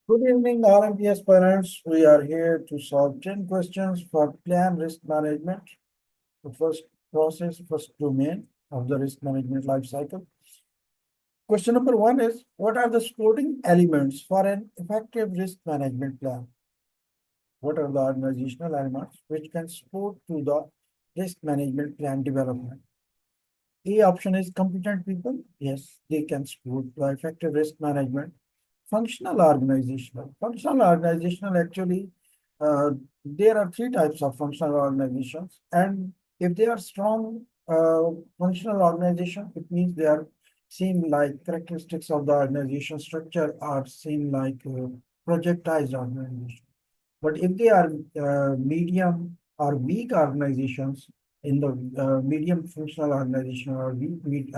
Good evening, RMP aspirants. We are here to solve 10 questions for plan risk management. The first domain of the risk management life cycle. Question number one is, what are the supporting elements for an effective risk management plan? What are the organizational elements which can support to the risk management plan development? A option is competent people. Yes, they can support the effective risk management. Functional organizational actually, there are three types of functional organizations, and if they are strong functional organization, it means they are same like characteristics of the organization structure are same like projectized organization. But if they are medium or weak organizations in the medium functional organization or weak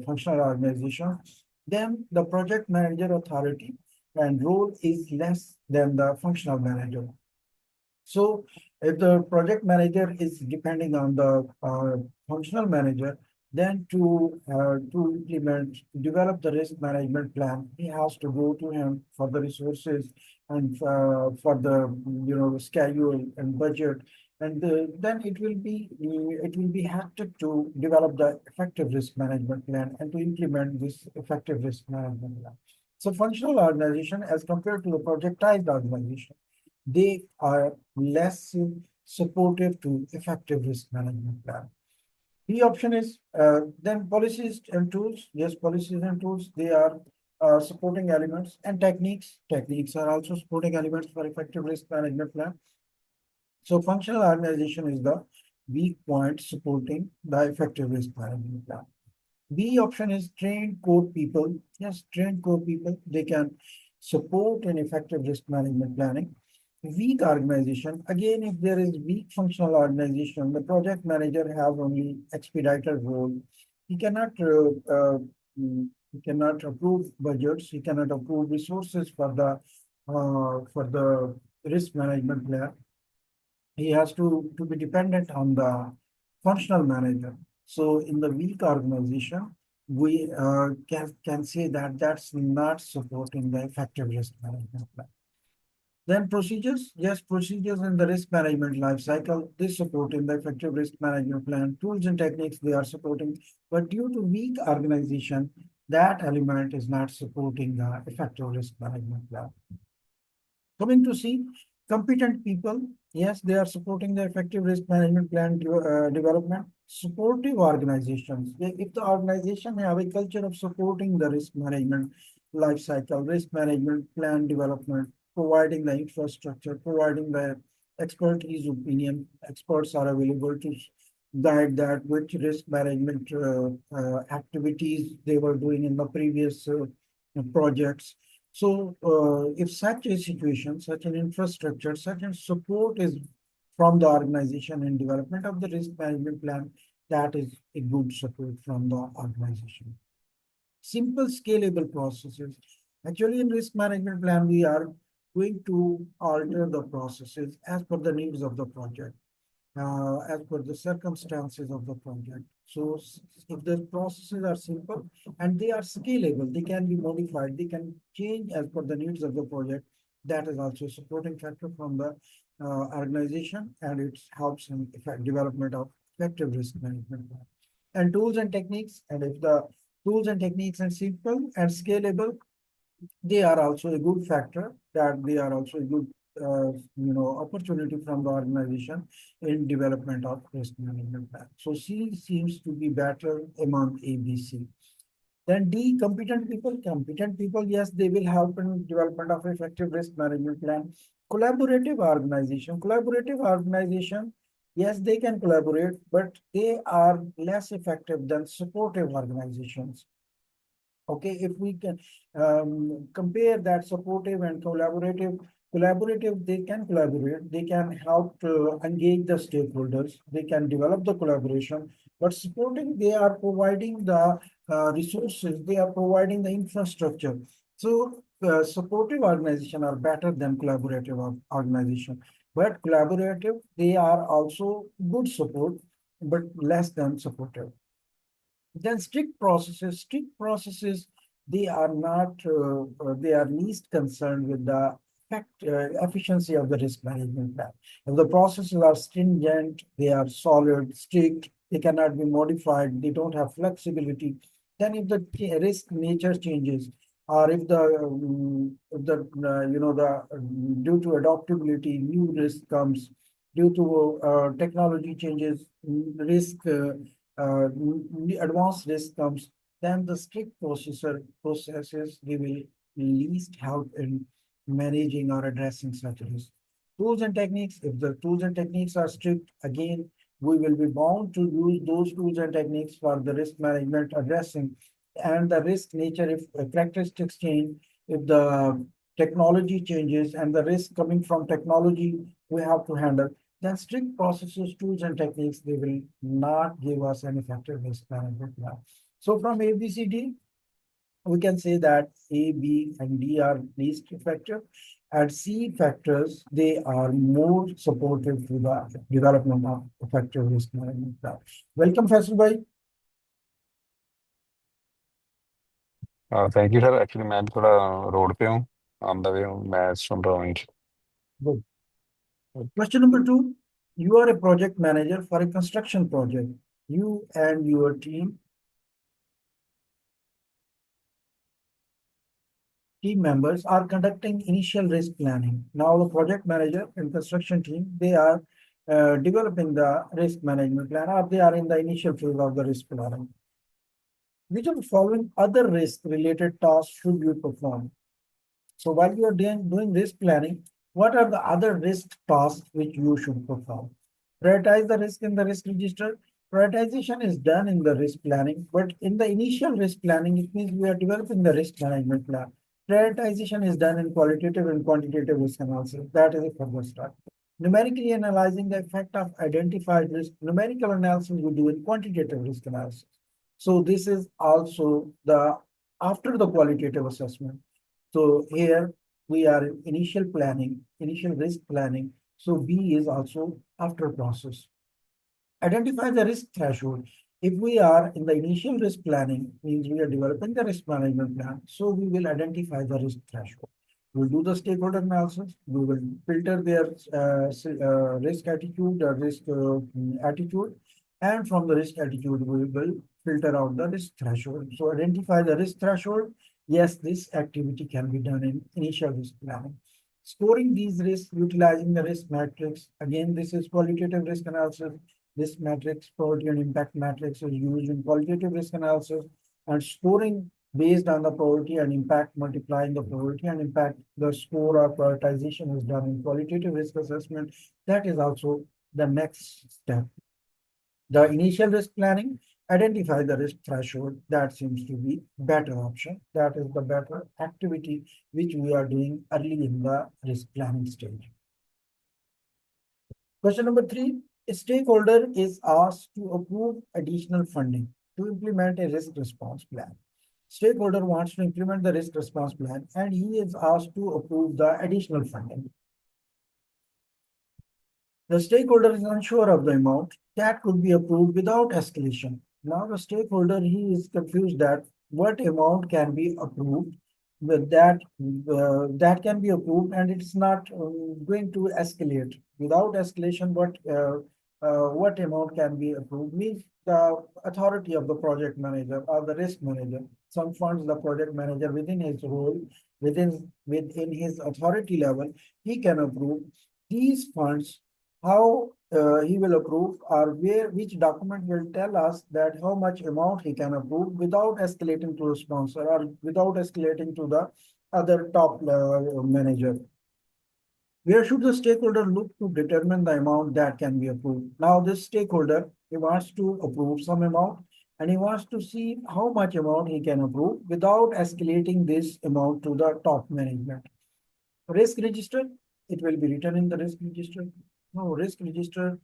functional organization, then the project manager authority and role is less than the functional manager. So if the project manager is depending on the functional manager, then to implement, develop the risk management plan, he has to go to him for the resources and for the schedule and budget, and then it will be hectic to develop the effective risk management plan and to implement this effective risk management plan. So functional organization as compared to the projectized organization, they are less supportive to effective risk management plan. The option is then policies and tools. Yes, policies and tools, they are supporting elements, and techniques. Techniques are also supporting elements for effective risk management plan. So functional organization is the weak point supporting the effective risk management plan. B option is trained core people. Yes, trained core people, they can support an effective risk management planning. Weak organization, again, if there is weak functional organization, the project manager has only expedited role. He cannot he cannot approve budgets, he cannot approve resources for the risk management plan. He has to be dependent on the functional manager. So in the weak organization, we can say that that's not supporting the effective risk management plan. Then procedures, yes, procedures in the risk management life cycle, they support in the effective risk management plan. Tools and techniques, they are supporting, but due to weak organization, that element is not supporting the effective risk management plan. Coming to see competent people, yes, they are supporting the effective risk management plan development. Supportive organizations, if the organization have a culture of supporting the risk management life cycle, risk management plan development, providing the infrastructure, providing the expertise opinion, experts are available to guide that which risk management activities they were doing in the previous projects. So, if such a situation, such an infrastructure, such a support is from the organization in development of the risk management plan, that is a good support from the organization. Simple scalable processes. Actually, in risk management plan, we are going to alter the processes as per the needs of the project, as per the circumstances of the project. So if the processes are simple and they are scalable, they can be modified, they can change as per the needs of the project. That is also a supporting factor from the organization, and it helps in development of effective risk management plan. And tools and techniques, and if the tools and techniques are simple and scalable, they are also a good factor, that they are also a good opportunity from the organization in development of risk management plan. So C seems to be better among ABC. Then D, competent people. Competent people, yes, they will help in development of effective risk management plan. Collaborative organization. Collaborative organization, yes, they can collaborate, but they are less effective than supportive organizations. Okay, if we can compare that supportive and collaborative, they can collaborate, they can help to engage the stakeholders, they can develop the collaboration, but supporting, they are providing the resources, they are providing the infrastructure. So supportive organization are better than collaborative organization, but collaborative, they are also good support, but less than supportive. Then strict processes, they are not, they are least concerned with the efficiency of the risk management plan. If the processes are stringent, they are solid, strict, they cannot be modified, they don't have flexibility, then if the risk nature changes, or if due to adaptability, new risk comes, due to technology changes, advanced risk comes, then the strict processes they will least help in managing or addressing such risks. Tools and techniques, if the tools and techniques are strict, again, we will be bound to use those tools and techniques for the risk management addressing. And the risk nature, if characteristics change, if the technology changes and the risk coming from technology we have to handle, then strict processes, tools, and techniques, they will not give us an effective risk management plan. So from ABCD, we can say that A, B, and D are least effective, and C factors, they are more supportive to the development of effective risk management plan. Welcome, Faisal Bhai. Thank you sir actually मैं भी थोड़ा road पे हूँ on the way हूँ मैं सुन रहा हूँ Good. Question number 2. You are a project manager for a construction project. You and your team members are conducting initial risk planning. Now, the project manager and construction team, they are developing the risk management plan, or they are in the initial phase of the risk planning. Which of the following other risk-related tasks should you perform? So while you are doing risk planning, what are the other risk tasks which you should perform? Prioritize the risk in the risk register. Prioritization is done in the risk planning, but in the initial risk planning, it means we are developing the risk management plan. Prioritization is done in qualitative and quantitative risk analysis. That is a further step. Numerically analyzing the effect of identified risk. Numerical analysis we do in quantitative risk analysis. So this is also the after the qualitative assessment. So here we are in initial planning, initial risk planning. So B is also after process. Identify the risk threshold. If we are in the initial risk planning, means we are developing the risk management plan. So we will identify the risk threshold. We'll do the stakeholder analysis. We will filter their risk attitude or risk attitude. And from the risk attitude, we will filter out the risk threshold. So identify the risk threshold. Yes, this activity can be done in initial risk planning. Scoring these risks utilizing the risk matrix. Again, this is qualitative risk analysis. This matrix, probability and impact matrix, is used in qualitative risk analysis, and scoring based on the probability and impact, multiplying the probability and impact, the score or prioritization is done in qualitative risk assessment. That is also the next step. The initial risk planning, identify the risk threshold. That seems to be better option. That is the better activity which we are doing early in the risk planning stage. Question number 3. A stakeholder is asked to approve additional funding to implement a risk response plan. Stakeholder wants to implement the risk response plan and he is asked to approve the additional funding. The stakeholder is unsure of the amount that could be approved without escalation. Now the stakeholder, he is confused that what amount can be approved with that can be approved and it's not going to escalate. Without escalation, what amount can be approved means the authority of the project manager or the risk manager. Some funds the project manager within his role, within his authority level, he can approve these funds. How he will approve or which document will tell us that how much amount he can approve without escalating to the sponsor or without escalating to the other top manager. Where should the stakeholder look to determine the amount that can be approved? Now this stakeholder, he wants to approve some amount and he wants to see how much amount he can approve without escalating this amount to the top management. Risk register, it will be written in the risk register. No, risk register,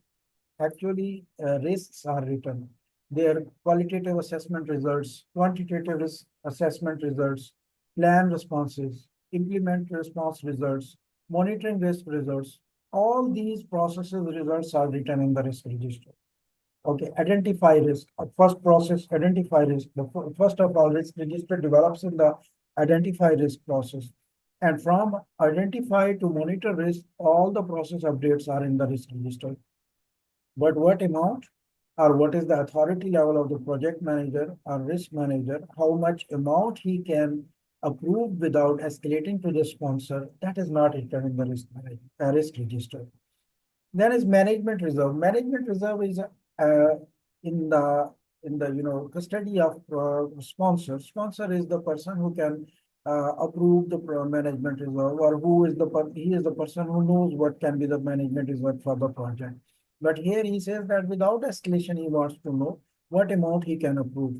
actually risks are written. Their qualitative assessment results, quantitative risk assessment results, plan responses, implement response results, monitoring risk results. All these processes results are written in the risk register. Okay, identify risk. First process, identify risk. First of all, risk register develops in the identify risk process. And from identify to monitor risk, all the process updates are in the risk register. But what amount or what is the authority level of the project manager or risk manager, how much amount he can approve without escalating to the sponsor, that is not written in the risk register. Then is management reserve. Management reserve is in the custody of sponsor. Sponsor is the person who can approve the management reserve, or who is he is the person who knows what can be the management reserve for the project. But here he says that without escalation, he wants to know what amount he can approve.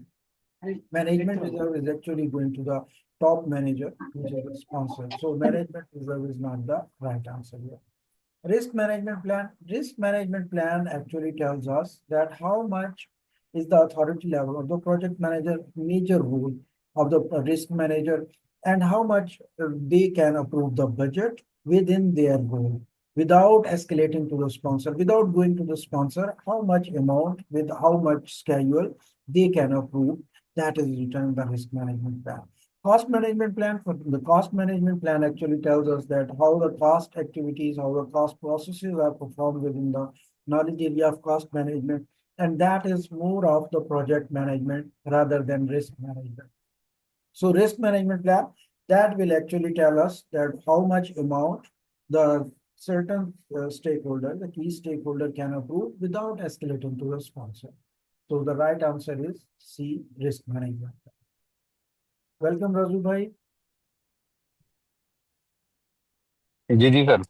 Management reserve is actually going to the top manager, which is the sponsor. So management reserve is not the right answer here. Risk management plan. Risk management plan actually tells us that how much is the authority level of the project manager, major role of the risk manager, and how much they can approve the budget within their role without escalating to the sponsor, without going to the sponsor, how much amount with how much schedule they can approve. That is written in the risk management plan. Cost management plan. For the cost management plan actually tells us that how the cost activities, how the cost processes are performed within the knowledge area of cost management. And that is more of the project management rather than risk management. So risk management plan, that will actually tell us that how much amount the certain stakeholder, the key stakeholder can approve without escalating to the sponsor. So the right answer is C, risk management. Welcome, Razu bhai. जी जी sir.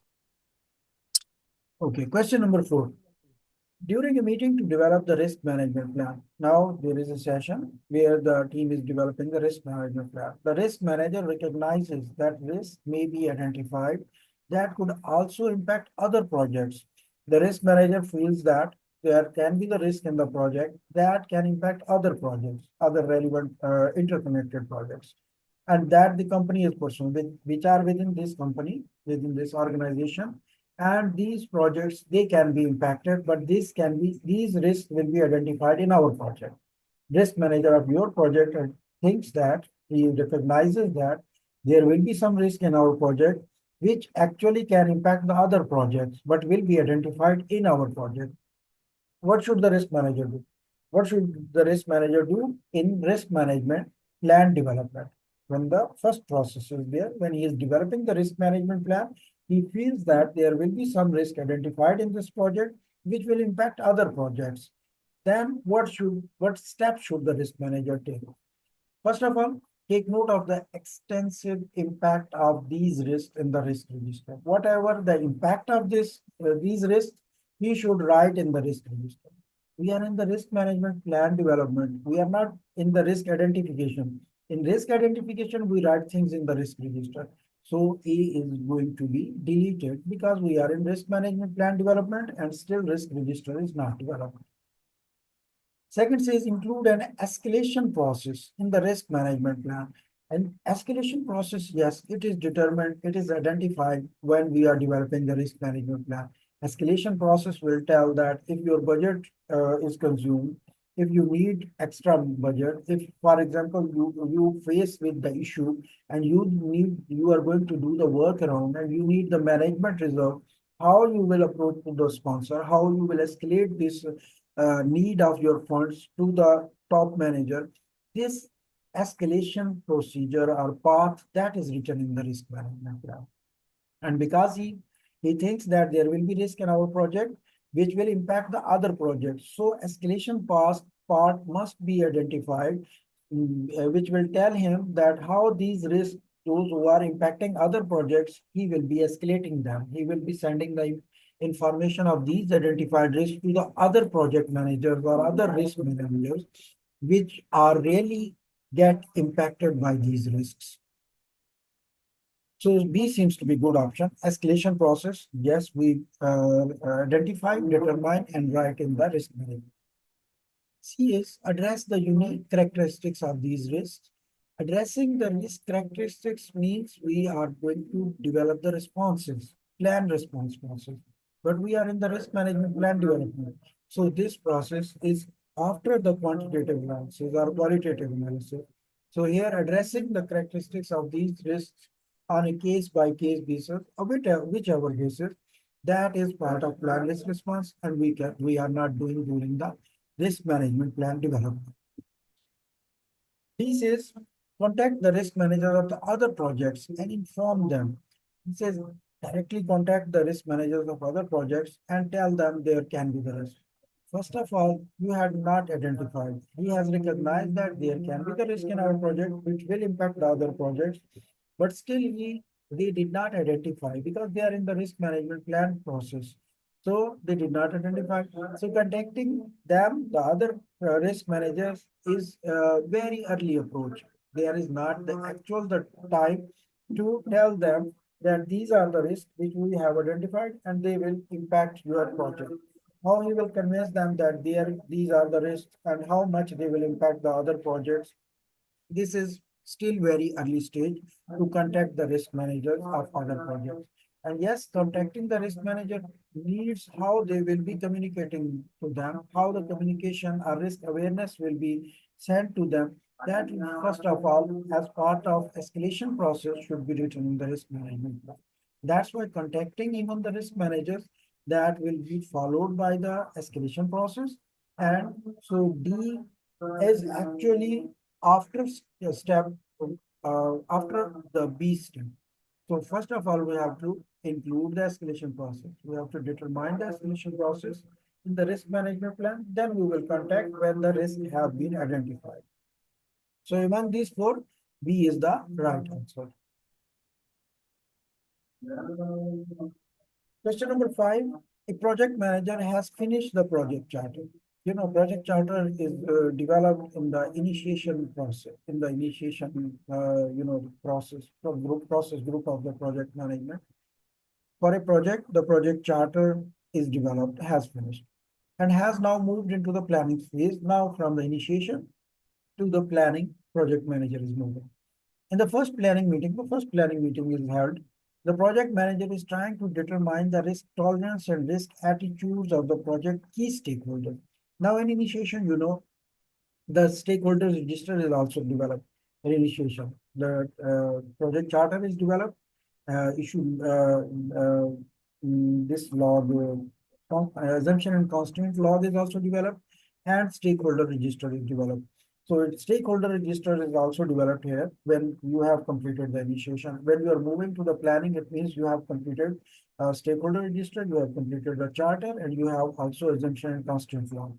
Okay, question number 4. During a meeting to develop the risk management plan, now there is a session where the team is developing the risk management plan. The risk manager recognizes that risk may be identified that could also impact other projects. The risk manager feels that there can be the risk in the project that can impact other projects, other relevant interconnected projects, and that the company is pursuing, which are within this company, within this organization, and these projects, they can be impacted, but these risks will be identified in our project. Risk manager of your project thinks that he recognizes that there will be some risk in our project which actually can impact the other projects, but will be identified in our project. What should the risk manager do? What should the risk manager do in risk management plan development? When the first process is there, when he is developing the risk management plan, he feels that there will be some risk identified in this project which will impact other projects. Then what steps should the risk manager take? First of all, take note of the extensive impact of these risks in the risk register. Whatever the impact of these risks, we should write in the risk register. We are in the risk management plan development. We are not in the risk identification. In risk identification, we write things in the risk register. So A is going to be deleted because we are in risk management plan development and still risk register is not developed. Second says include an escalation process in the risk management plan. And escalation process, yes, it is determined, it is identified when we are developing the risk management plan. Escalation process will tell that if your budget is consumed, if you need extra budget, if, for example, you face with the issue and you are going to do the workaround and you need the management reserve, how you will approach the sponsor, how you will escalate this need of your funds to the top manager. This escalation procedure or path that is written in the risk management plan. And because he thinks that there will be risk in our project, which will impact the other projects. So escalation part must be identified, which will tell him that how these risks, those who are impacting other projects, he will be escalating them. He will be sending the information of these identified risks to the other project managers or other risk managers, which are really get impacted by these risks. So B seems to be good option. Escalation process, yes, we identify, determine, and write in the risk management. C is address the unique characteristics of these risks. Addressing the risk characteristics means we are going to develop the responses, plan response process. But we are in the risk management plan development. So this process is after the quantitative analysis or qualitative analysis. So here addressing the characteristics of these risks on a case by case basis, or whichever basis, that is part of plan risk response, and we are not doing during the risk management plan development. He says, contact the risk manager of the other projects and inform them. He says, directly contact the risk managers of other projects and tell them there can be the risk. First of all, you had not identified. He has recognized that there can be the risk in our project, which will impact the other projects, but still they did not identify because they are in the risk management plan process. So they did not identify. So contacting them, the other risk managers, is a very early approach. There is not the actual the time to tell them that these are the risks which we have identified and they will impact your project. How you will convince them that these are the risks and how much they will impact the other projects. This is still very early stage to contact the risk managers of other projects. And yes, contacting the risk manager needs how they will be communicating to them, how the communication or risk awareness will be sent to them. That first of all, as part of escalation process, should be written in the risk management plan. That's why contacting even the risk managers, that will be followed by the escalation process. And so D is actually after step after the B step. So first of all, we have to include the escalation process. We have to determine the escalation process in the risk management plan. Then we will contact when the risks have been identified. So among these four, B is the right answer. Question number 5, a project manager has finished the project charter. You know, project charter is developed in the initiation process, in the initiation, process, process group of the project management. For a project, the project charter is developed, has finished, and has now moved into the planning phase. Now from the initiation to the planning, project manager is moving. In the first planning meeting is held. The project manager is trying to determine the risk tolerance and risk attitudes of the project key stakeholders. Now, in initiation, the stakeholders register is also developed in initiation. The project charter is developed, issued this log, assumption and constraint log is also developed, and stakeholder register is developed. So stakeholder register is also developed here when you have completed the initiation. When you are moving to the planning, it means you have completed stakeholder register, you have completed the charter, and you have also assumption and constraint log.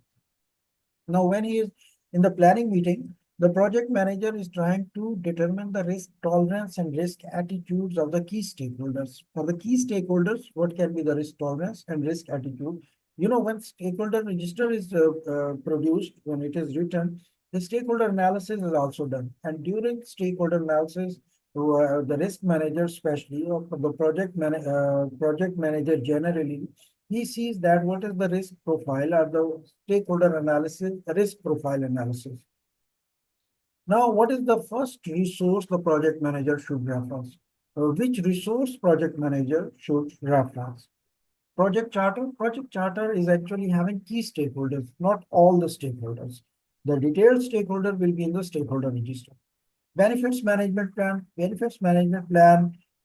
Now, when he is in the planning meeting, the project manager is trying to determine the risk tolerance and risk attitudes of the key stakeholders. For the key stakeholders, what can be the risk tolerance and risk attitude? When stakeholder register is produced, when it is written, the stakeholder analysis is also done. And during stakeholder analysis, the risk manager, especially, or the project manager generally, he sees that what is the risk profile or the stakeholder analysis, risk profile analysis. Now, what is the first resource the project manager should reference? Which resource project manager should reference? Project charter is actually having key stakeholders, not all the stakeholders. The detailed stakeholder will be in the stakeholder register. Benefits management plan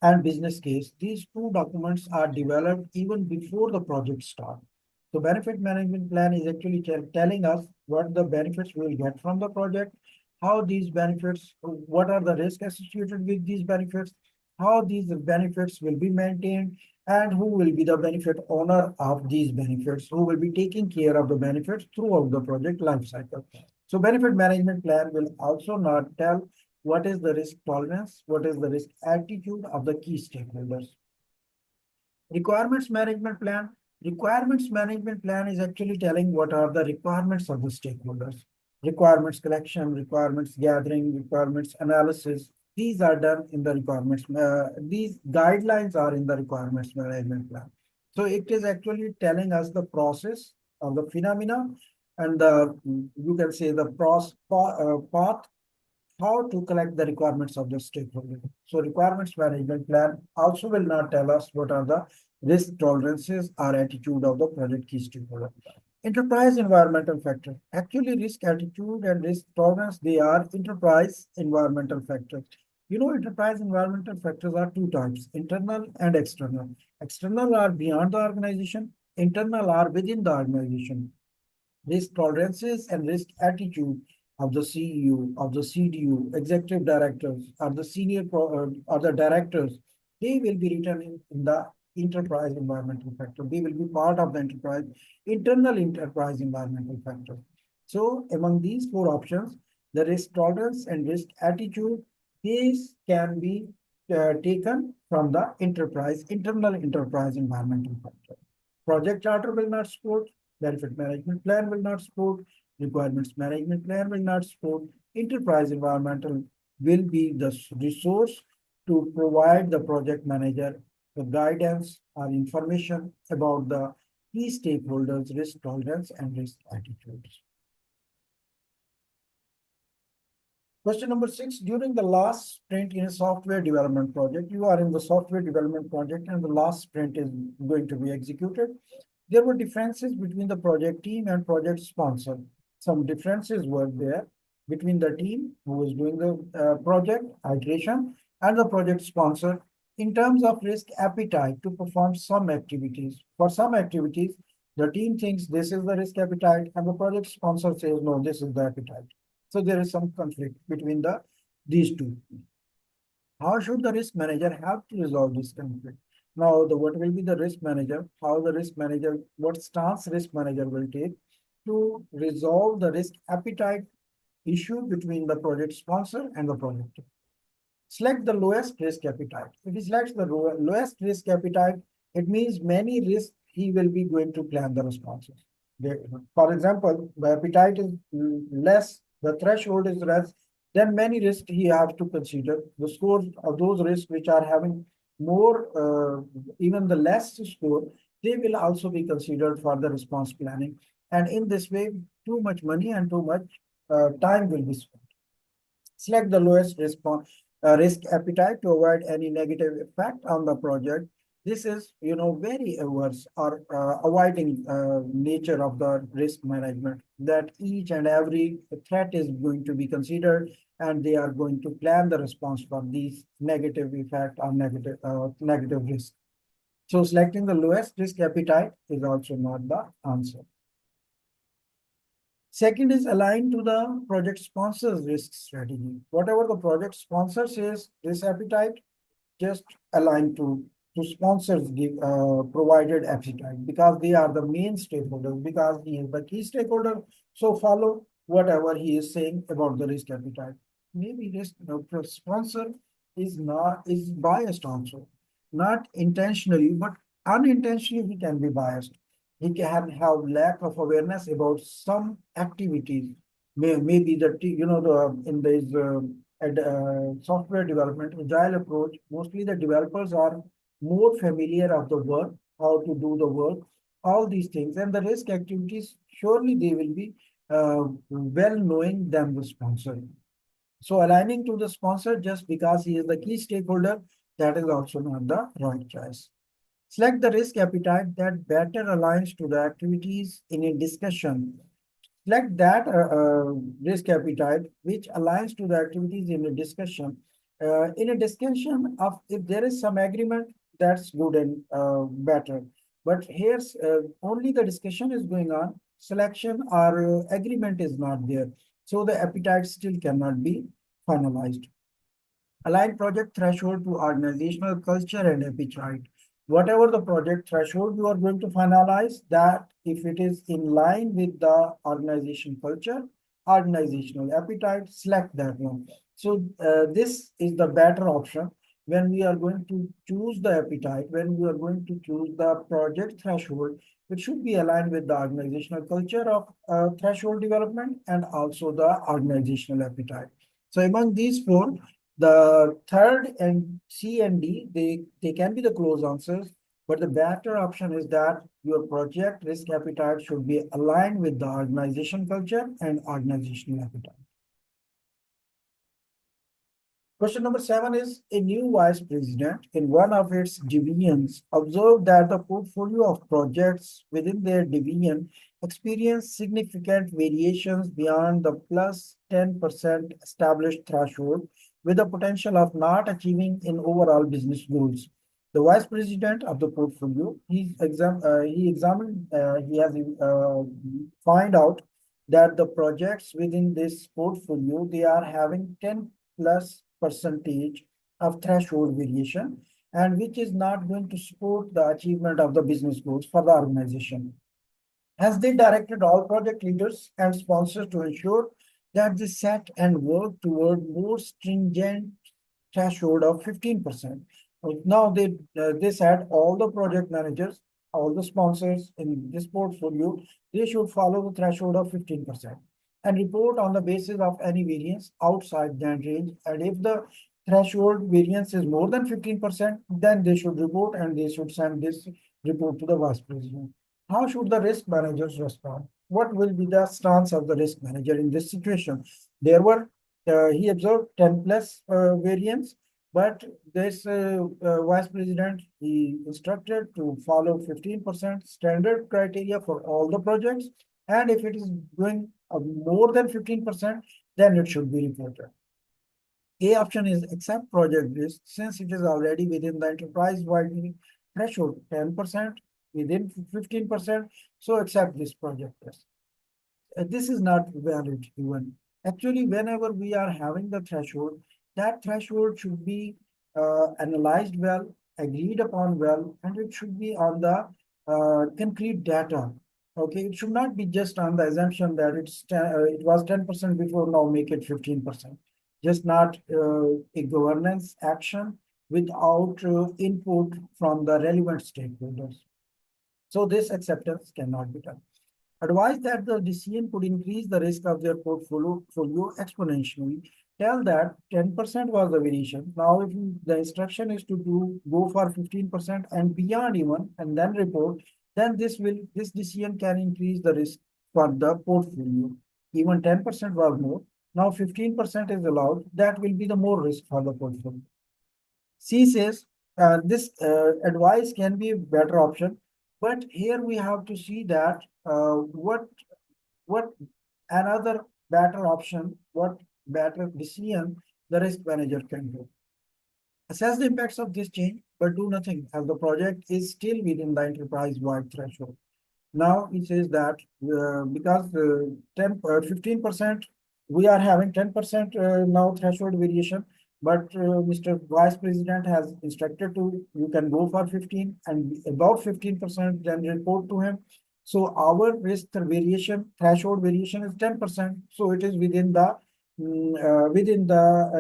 and business case. These two documents are developed even before the project start. So benefit management plan is actually telling us what the benefits we will get from the project, how these benefits, what are the risks associated with these benefits, how these benefits will be maintained, and who will be the benefit owner of these benefits, who will be taking care of the benefits throughout the project life cycle. So benefit management plan will also not tell what is the risk tolerance, what is the risk attitude of the key stakeholders. Requirements management plan. Requirements management plan is actually telling what are the requirements of the stakeholders. Requirements collection, requirements gathering, requirements analysis. These are done in the requirements. These guidelines are in the requirements management plan. So it is actually telling us the process of the phenomena and the, you can say the path how to collect the requirements of the stakeholder. So requirements management plan also will not tell us what are the risk tolerances or attitude of the project key stakeholder. Enterprise environmental factor. Actually, risk attitude and risk tolerance, they are enterprise environmental factors. You know, enterprise environmental factors are two types, internal and external. External are beyond the organization, internal are within the organization. Risk tolerances and risk attitude of the CEO, of the CDO, executive directors, or the or the directors, they will be written in the enterprise environmental factor. They will be part of the enterprise, internal enterprise environmental factor. So among these four options, the risk tolerance and risk attitude, these can be taken from the enterprise, internal enterprise environmental factor. Project charter will not support, benefit management plan will not support, requirements management plan will not support, enterprise environmental will be the resource to provide the project manager the guidance or information about the key stakeholders, risk tolerance, and risk attitudes. Question number 6, during the last sprint in a software development project, you are in the software development project and the last sprint is going to be executed. There were differences between the project team and project sponsor. Some differences were there between the team who was doing the project iteration and the project sponsor in terms of risk appetite to perform some activities. For some activities, the team thinks this is the risk appetite and the project sponsor says, no, this is the appetite. So there is some conflict between these two. How should the risk manager have to resolve this conflict? Now, what will be the risk manager? How the risk manager, what stance risk manager will take to resolve the risk appetite issue between the project sponsor and the project team? Select the lowest risk appetite. If he selects the lowest risk appetite, it means many risks he will be going to plan the responses. For example, the appetite is less, the threshold is less, then many risks he has to consider. The scores of those risks which are having more, even the less score, they will also be considered for the response planning. And in this way, too much money and too much time will be spent. Select the lowest risk appetite to avoid any negative effect on the project. This is, very averse or avoiding nature of the risk management, that each and every threat is going to be considered and they are going to plan the response for these negative effect or negative risk. So selecting the lowest risk appetite is also not the answer. Second is aligned to the project sponsor's risk strategy. Whatever the project sponsor says, risk appetite, just align to sponsors give provided appetite because they are the main stakeholders, because he is the key stakeholder. So follow whatever he is saying about the risk appetite. Maybe risk sponsor is biased also, not intentionally, but unintentionally he can be biased. He can have lack of awareness about some activities. Maybe the in this software development agile approach, mostly the developers are more familiar of the work, how to do the work, all these things, and the risk activities surely they will be well knowing than the sponsor. So aligning to the sponsor just because he is the key stakeholder, that is also not the right choice. Select the risk appetite that better aligns to the activities in a discussion. Select that risk appetite which aligns to the activities in a discussion. In a discussion of if there is some agreement, that's good and better. But here's only the discussion is going on, selection or agreement is not there. So the appetite still cannot be finalized. Align project threshold to organizational culture and appetite. Whatever the project threshold you are going to finalize, that if it is in line with the organization culture, organizational appetite, select that one. So this is the better option when we are going to choose the appetite, when we are going to choose the project threshold, it should be aligned with the organizational culture of threshold development and also the organizational appetite. So among these four, the third and C and D, they can be the close answers, but the better option is that your project risk appetite should be aligned with the organization culture and organizational appetite. Question number 7 is a new vice president in one of its divisions observed that the portfolio of projects within their division experienced significant variations beyond the plus 10% established threshold, with the potential of not achieving in overall business goals. The vice president of the portfolio, he examined, he has find out that the projects within this portfolio, they are having 10 plus percentage of threshold variation, and which is not going to support the achievement of the business goals for the organization. As they directed all project leaders and sponsors to ensure that they set and work toward more stringent threshold of 15%. Now they said all the project managers, all the sponsors in this portfolio, they should follow the threshold of 15% and report on the basis of any variance outside that range. And if the threshold variance is more than 15%, then they should report and they should send this report to the vice president. How should the risk managers respond? What will be the stance of the risk manager in this situation? He observed 10 plus variance, but this vice president, he instructed to follow 15% standard criteria for all the projects. And if it is doing more than 15%, then it should be reported. A option is accept project risk since it is already within the enterprise-wide threshold, 10%, within 15%. So accept this project risk. This is not valid even. Actually, whenever we are having the threshold, that threshold should be analyzed well, agreed upon well, and it should be on the concrete data. Okay, it should not be just on the assumption that it was 10% before, now make it 15%. Just not a governance action without input from the relevant stakeholders. So this acceptance cannot be done. Advise that the decision could increase the risk of their portfolio exponentially. Tell that 10% was the variation. Now, if the instruction is to go for 15% and beyond even, and then report, then this decision can increase the risk for the portfolio. Even 10% was more. Now 15% is allowed. That will be the more risk for the portfolio. C says this advice can be a better option, but here we have to see that what another better option, what better decision the risk manager can do. Assess the impacts of this change, but do nothing as the project is still within the enterprise-wide threshold. Now it says that because 15%, we are having 10% now threshold variation, but Mr. Vice President has instructed you can go for 15 and above 15%, then report to him. So our risk variation, threshold variation is 10%. So it is within the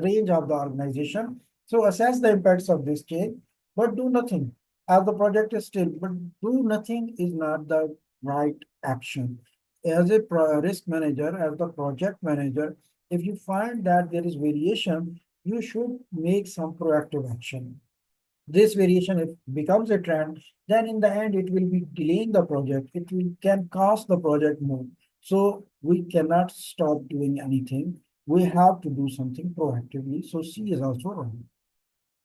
range of the organization. So assess the impacts of this change, but do nothing as the project is still, but do nothing is not the right action. As a risk manager, as the project manager, if you find that there is variation, you should make some proactive action. This variation, if becomes a trend, then in the end, it will be delaying the project. Can cost the project more. So we cannot stop doing anything. We have to do something proactively. So C is also wrong.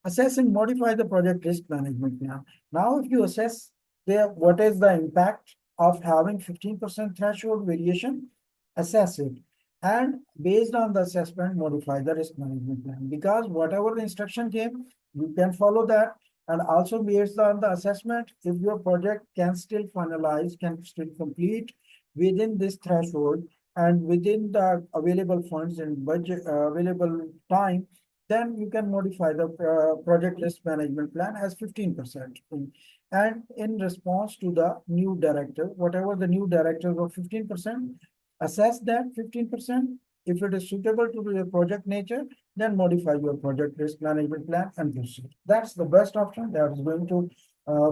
Assess and modify the project risk management plan. Now, if you assess what is the impact of having 15% threshold variation, assess it. And based on the assessment, modify the risk management plan. Because whatever the instruction came, you can follow that. And also based on the assessment, if your project can still finalize, can still complete within this threshold and within the available funds and budget available time, then you can modify the project risk management plan as 15%. And in response to the new directive, whatever the new directive of 15%, assess that 15%. If it is suitable to your project nature, then modify your project risk management plan and proceed. That's the best option. That is going to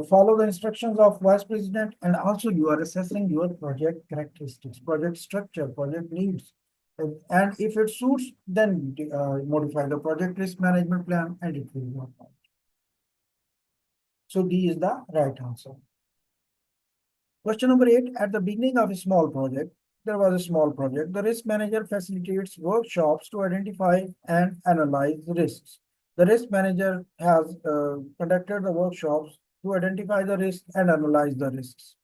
follow the instructions of vice president, and also you are assessing your project characteristics, project structure, project needs. And if it suits, then modify the project risk management plan and it will work out. So D is the right answer. Question number 8, at the beginning of a small project, there was a small project. The risk manager facilitates workshops to identify and analyze risks. The risk manager has conducted the workshops to identify the risks and analyze the risks.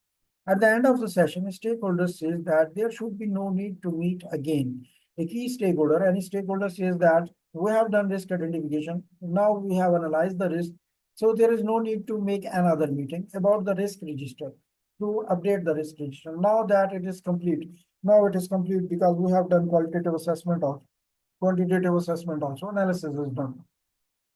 At the end of the session, stakeholders says that there should be no need to meet again. A key stakeholder, any stakeholder says that we have done risk identification. Now we have analyzed the risk. So there is no need to make another meeting about the risk register to update the risk register. Now that it is complete, now it is complete because we have done qualitative assessment also, quantitative assessment also, analysis is done.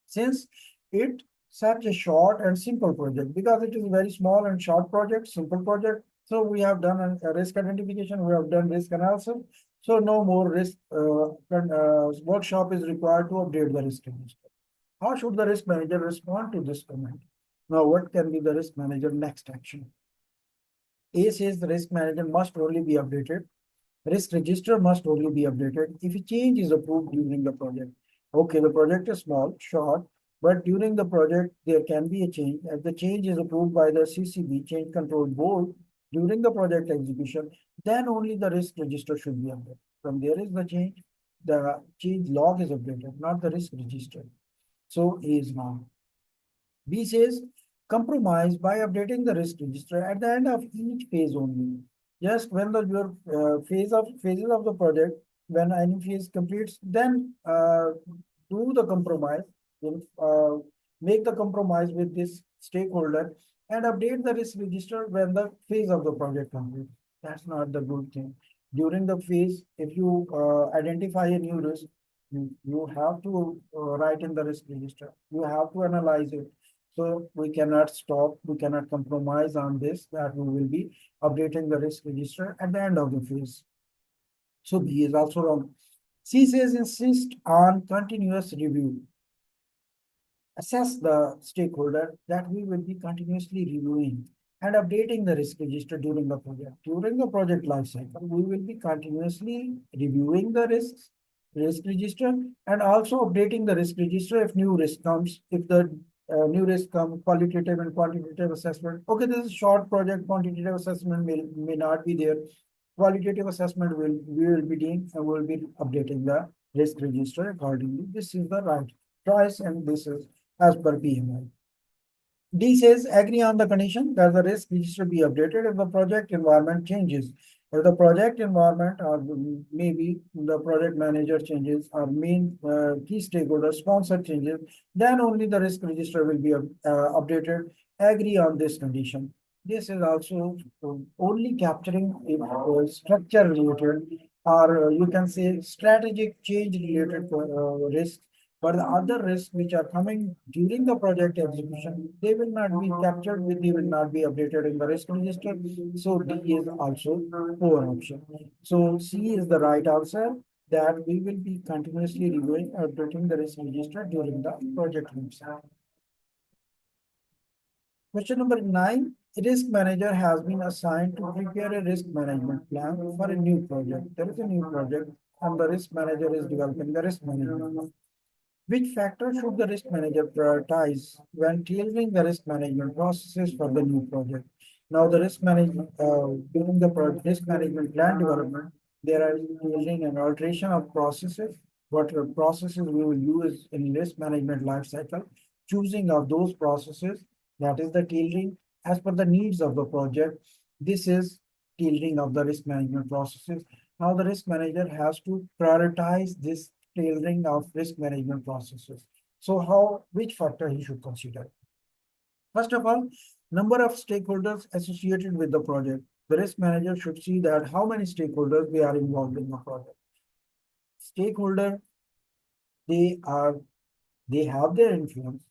Since it such a short and simple project, because it is a very small and short project, simple project. So we have done a risk identification, we have done risk analysis. So no more risk workshop is required to update the risk register. How should the risk manager respond to this comment? Now, what can be the risk manager next action? A says the risk manager must only be updated. Risk register must only be updated if a change is approved during the project. Okay, the project is small, short, but during the project, there can be a change. If the change is approved by the CCB, Change Control Board, during the project execution, then only the risk register should be updated. When there is the change log is updated, not the risk register. So A is wrong. B says compromise by updating the risk register at the end of each phase only. Just when the your phases of the project, when any phase completes, then do the compromise, then, make the compromise with this stakeholder and update the risk register when the phase of the project completes. That's not the good thing. During the phase, if you identify a new risk, you have to write in the risk register. You have to analyze it. So we cannot stop, we cannot compromise on this, that we will be updating the risk register at the end of the phase. So B is also wrong. C says insist on continuous review. Assess the stakeholder that we will be continuously reviewing and updating the risk register during the project. During the project lifecycle, we will be continuously reviewing the risk register, and also updating the risk register if new risk comes, if the new risk come, qualitative and quantitative assessment. Okay, this is short project, quantitative assessment may not be there. Qualitative assessment we will be doing and we will be updating the risk register accordingly. This is the right choice and this is as per PMI. D says agree on the condition that the risk register be updated if the project environment changes. If the project environment or maybe the project manager changes or main key stakeholder sponsor changes, then only the risk register will be updated. Agree on this condition. This is also only capturing if structure related or you can say strategic change related risks. But the other risks which are coming during the project execution, they will not be captured with, they will not be updated in the risk register. So D is also poor option. So C is the right answer that we will be continuously reviewing and updating the risk register during the project lifecycle. Question number 9. A risk manager has been assigned to prepare a risk management plan for a new project. There is a new project and the risk manager is developing the risk management plan. Which factor should the risk manager prioritize when tailoring the risk management processes for the new project? Now, the risk management during the risk management plan development, there are tailoring and alteration of processes. What processes we will use in risk management life cycle, choosing of those processes, that is the tailoring as per the needs of the project. This is tailoring of the risk management processes. Now, the risk manager has to prioritize this tailoring of risk management processes. So which factor he should consider? First of all, number of stakeholders associated with the project. The risk manager should see that how many stakeholders they are involved in the project. Stakeholder, they have their influence.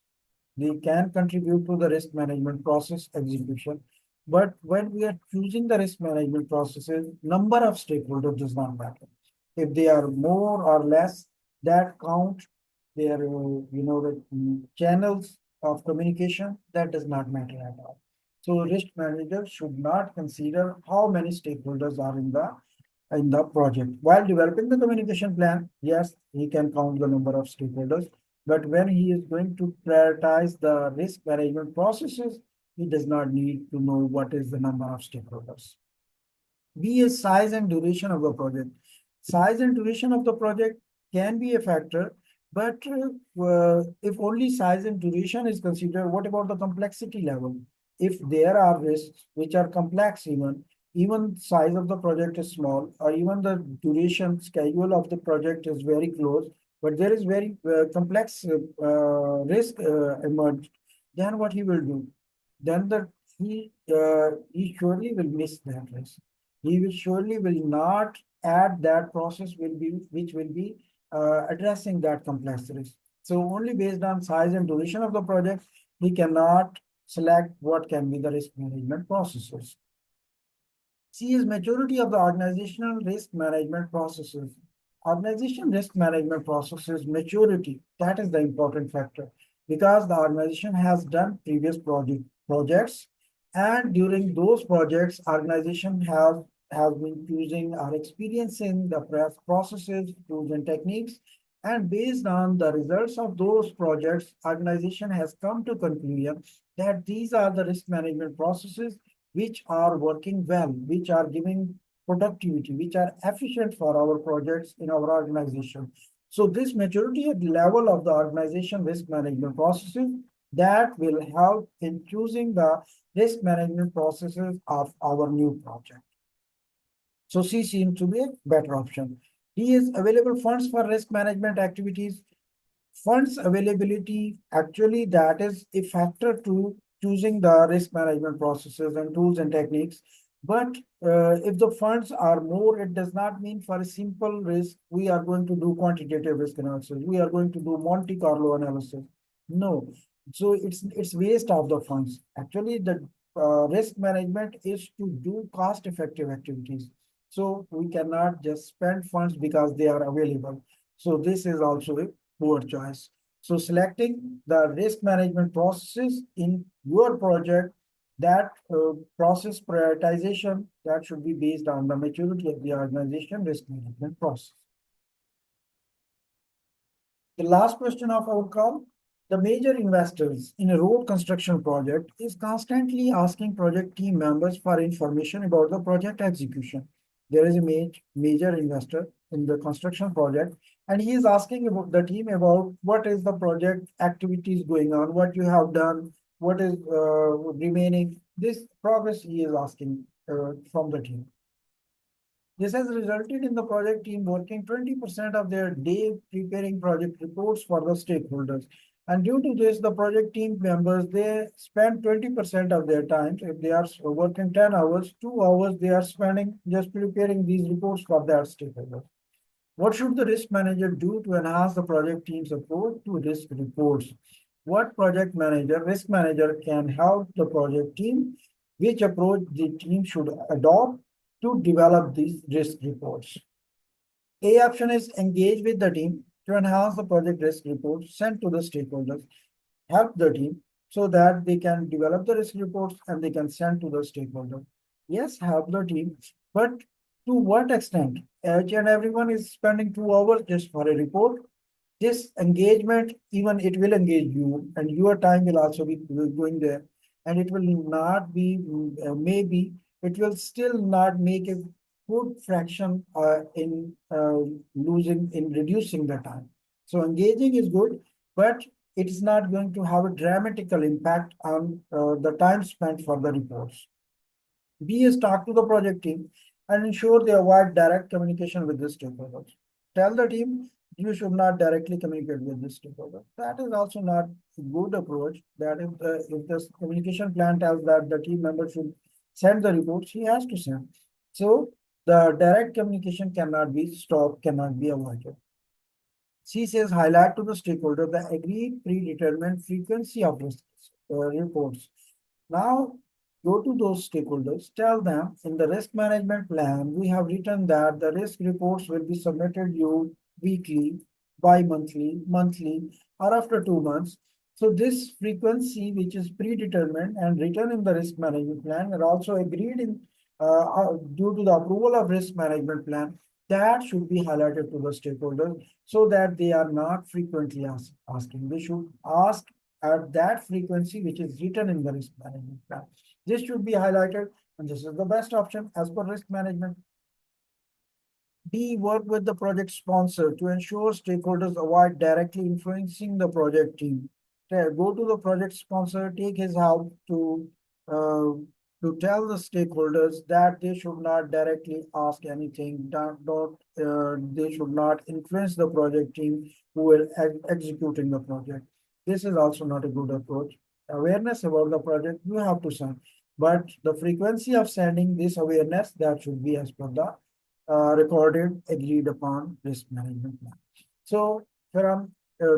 They can contribute to the risk management process execution. But when we are choosing the risk management processes, number of stakeholders does not matter. If they are more or less, that count their, the channels of communication, that does not matter at all. So risk manager should not consider how many stakeholders are in the project. While developing the communication plan, yes, he can count the number of stakeholders, but when he is going to prioritize the risk management processes, he does not need to know what is the number of stakeholders. B is size and duration of the project. Size and duration of the project can be a factor, but if only size and duration is considered, what about the complexity level? If there are risks which are complex, even size of the project is small, or even the duration schedule of the project is very close, but there is very complex risk emerged, then what he will do? Then he surely will miss that risk. He will surely will not add that process will be which will be addressing that complexity. So only based on size and duration of the project, he cannot select what can be the risk management processes. C is maturity of the organizational risk management processes. Organization risk management processes maturity. That is the important factor because the organization has done previous projects, and during those projects, organization has been using or experiencing the processes, tools, and techniques. And based on the results of those projects, organization has come to conclusion that these are the risk management processes which are working well, which are giving productivity, which are efficient for our projects in our organization. So this maturity at the level of the organization risk management processes that will help in choosing the risk management processes of our new project. So C seems to be a better option. D is available funds for risk management activities. Funds availability, actually, that is a factor to choosing the risk management processes and tools and techniques. But if the funds are more, it does not mean for a simple risk, we are going to do quantitative risk analysis. We are going to do Monte Carlo analysis. No. So it's waste of the funds. Actually, the risk management is to do cost-effective activities. So we cannot just spend funds because they are available. So this is also a poor choice. So selecting the risk management processes in your project, that process prioritization, that should be based on the maturity of the organization risk management process. The last question of our call. The major investors in a road construction project is constantly asking project team members for information about the project execution. There is a major investor in the construction project, and he is asking about the team about what is the project activities going on, what you have done, what is remaining. This progress he is asking from the team. This has resulted in the project team working 20% of their day preparing project reports for the stakeholders. And due to this, the project team members, they spend 20% of their time. If they are working 10 hours, 2 hours, they are spending just preparing these reports for their stakeholders. What should the risk manager do to enhance the project team's approach to risk reports? What risk manager can help the project team? Which approach the team should adopt to develop these risk reports? A option is engage with the team to enhance the project risk reports sent to the stakeholders. Help the team so that they can develop the risk reports and they can send to the stakeholder. Yes, help the team, but to what extent? Each and everyone is spending 2 hours just for a report. This engagement, even it will engage you, and your time will also be going there, and it will not be maybe it will still not make a good fraction in losing in reducing the time. So engaging is good, but it is not going to have a dramatical impact on the time spent for the reports. B is talk to the project team and ensure they avoid direct communication with the stakeholders. Tell the team you should not directly communicate with the stakeholder. That is also not a good approach. That if the communication plan tells that the team member should send the reports, he has to send. So the direct communication cannot be stopped, cannot be avoided. C says highlight to the stakeholder the agreed predetermined frequency of reports. Now go to those stakeholders, tell them in the risk management plan, we have written that the risk reports will be submitted you weekly, bi-monthly, monthly, or after 2 months. So this frequency, which is predetermined and written in the risk management plan, are also agreed in due to the approval of risk management plan, that should be highlighted to the stakeholders so that they are not frequently asking. They should ask at that frequency which is written in the risk management plan. This should be highlighted, and this is the best option as per risk management. D, work with the project sponsor to ensure stakeholders avoid directly influencing the project team. Go to the project sponsor, take his help uh, to tell the stakeholders that they should not directly ask anything, they should not influence the project team who will executing the project. This is also not a good approach. Awareness about the project you have to send, but the frequency of sending this awareness, that should be as per the recorded, agreed upon risk management plan. So from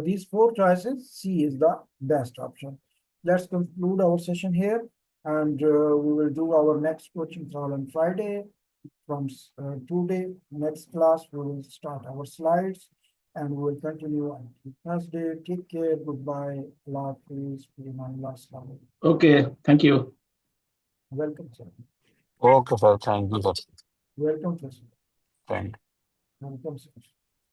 these four choices, C is the best option. Let's conclude our session here, and we will do our next coaching call on Friday. From today, next class, we will start our slides, and we will continue on Thursday. Take care. Goodbye. Allah Hafiz. Okay, thank you. Welcome, sir. Okay, sir. Thank you, sir. Welcome, sir. Thank you. Welcome, sir.